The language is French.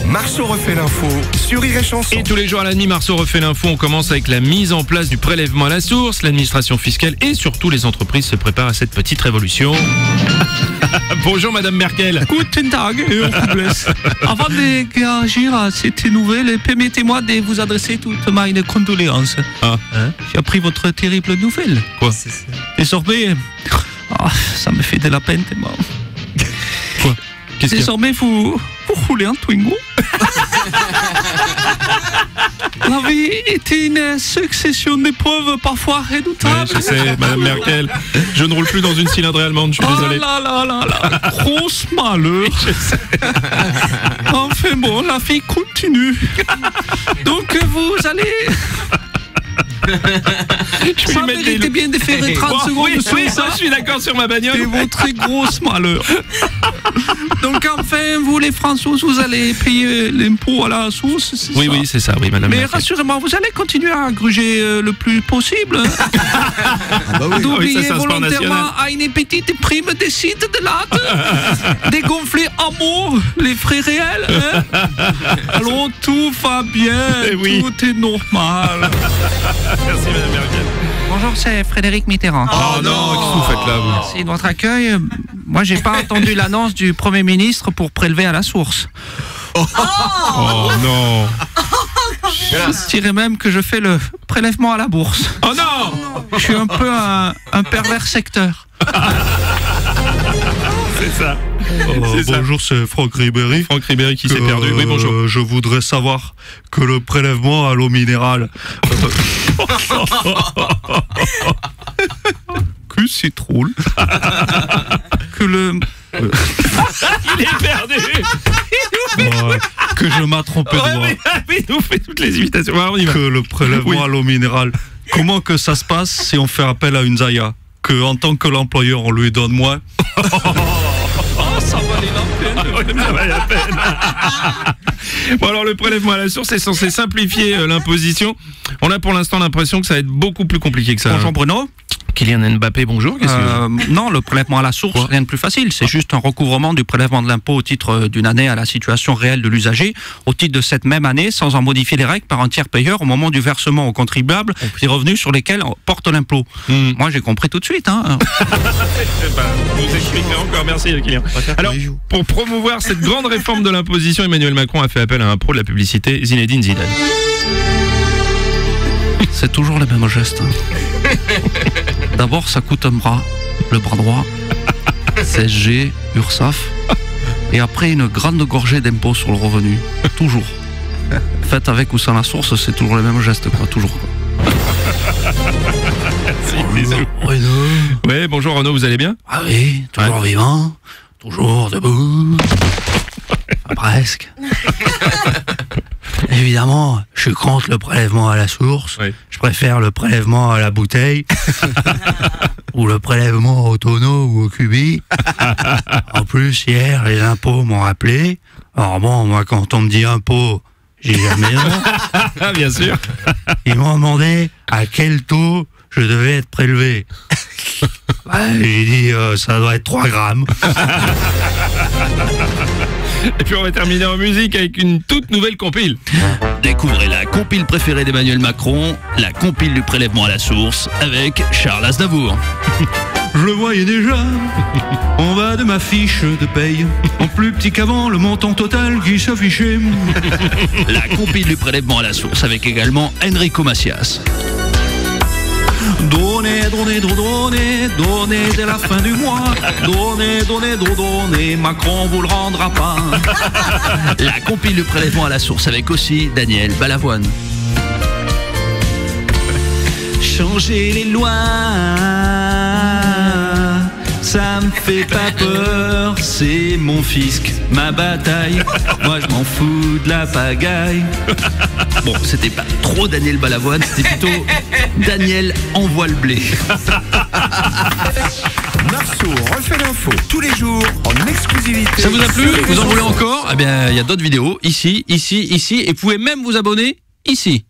Marceau refait l'info sur Rire et Chanson. Et tous les jours à la demi, Marceau refait l'info. On commence avec la mise en place du prélèvement à la source. L'administration fiscale et surtout les entreprises se préparent à cette petite révolution. Bonjour Madame Merkel. Guten Tag, Herr Robles. Avant de réagir à cette nouvelle, permettez-moi de vous adresser toutes mes condoléances. Ah. J'ai appris votre terrible nouvelle. Quoi? Désormais, ça me fait de la peine tellement. Quoi? Qu'est-ce qu'il y a? Désormais, vous roulez un Twingo. La vie est une succession d'épreuves parfois redoutables. Ouais, je sais, Madame Merkel. Je ne roule plus dans une cylindrée allemande, je suis désolé. Là, grosse malheur. Enfin bon, la vie continue. Donc vous allez... Ça méritait bien de faire 30 secondes oui, sur oui, ça. je suis d'accord sur ma bagnole. C'est votre grosse malheur. Donc enfin, vous les Français, vous allez payer l'impôt à la source, c'est Oui, ça? oui, c'est ça, oui, Madame Mais Merkel. rassurez-moi, vous allez continuer à gruger le plus possible. D'oublier ça, c'est un sport volontairement national. à une petite prime des sites de latte, dégonfler à mort les frais réels. Hein. Alors tout va bien, Eh oui. tout est normal. Merci Madame Merkel. Bonjour, c'est Frédéric Mitterrand. Oh non, qu'est-ce que vous faites là, vous? Merci de votre accueil. Moi, j'ai pas entendu l'annonce du Premier ministre pour prélever à la source. Oh non. Je dirais même que je fais le prélèvement à la bourse. Oh non. Je suis un peu un pervers secteur. C'est ça. C'est ça. Bonjour, c'est Franck Ribéry. Franck Ribéry qui s'est perdu. Oui, bonjour. Je voudrais savoir que le prélèvement à l'eau minérale... Que c'est drôle. Que le... Il est perdu. que je m'ai trompé de voix. Oui, il nous fait toutes les imitations. Ouais, on y va. Que le prélèvement Oui. à l'eau minérale, comment que ça se passe si on fait appel à une Zaya? Que en tant que l'employeur, on lui donne moins? Ça valait la peine. Ouais, ça valait la peine. Bon alors le prélèvement à la source est censé simplifier l'imposition. On a pour l'instant l'impression que ça va être beaucoup plus compliqué que ça. Bonjour Bruno. Kylian Mbappé, bonjour. Qu'est-ce que... Non, le prélèvement à la source, Quoi? rien de plus facile. C'est juste un recouvrement du prélèvement de l'impôt au titre d'une année à la situation réelle de l'usager, au titre de cette même année, sans en modifier les règles par un tiers payeur au moment du versement aux contribuables des revenus sur lesquels on porte l'impôt. Moi, j'ai compris tout de suite. Hein. Vous expliquerez encore, merci Kylian. Alors, pour promouvoir cette grande réforme de l'imposition, Emmanuel Macron a fait appel à un pro de la publicité, Zinedine Zidane. C'est toujours les mêmes gestes. Hein. D'abord, ça coûte un bras, le bras droit, CSG, URSSAF, et après une grande gorgée d'impôt sur le revenu. Toujours. Faites avec ou sans la source, c'est toujours les mêmes gestes, quoi. Toujours. Quoi. Bisous. Ouais, bonjour Renaud, vous allez bien? Ah oui, toujours vivant, toujours debout. Enfin, presque. Évidemment, je suis contre le prélèvement à la source. Oui. Je préfère le prélèvement à la bouteille. Ou le prélèvement au tonneau ou au cubi. En plus, hier, les impôts m'ont rappelé. Alors bon, moi, quand on me dit impôt, j'ai jamais non. Ah, bien sûr. Ils m'ont demandé à quel taux je devais être prélevé. J'ai dit, ça doit être 3 grammes. Et puis on va terminer en musique avec une toute nouvelle compile. Découvrez la compile préférée d'Emmanuel Macron, la compile du prélèvement à la source, avec Charles Aznavour. Je le voyais déjà, en bas de ma fiche de paye, en plus petit qu'avant le montant total qui s'affichait. La compile du prélèvement à la source, avec également Enrico Macias. Donnez, donnez, donnez, donnez dès la fin du mois. Donnez, donnez, donnez, Macron vous le rendra pas. La compile du prélèvement à la source, avec aussi Daniel Balavoine. Changer les lois, ça me fait pas peur, c'est mon fisc, ma bataille. Moi je m'en fous de la pagaille. Bon, c'était pas trop Daniel Balavoine, c'était plutôt Daniel envoie le blé. Marceau refait l'info tous les jours en exclusivité. Ça vous a plu? sur Rire et Vous en voulez Chanson. encore? Eh bien, il y a d'autres vidéos, ici, ici, ici, et vous pouvez même vous abonner ici.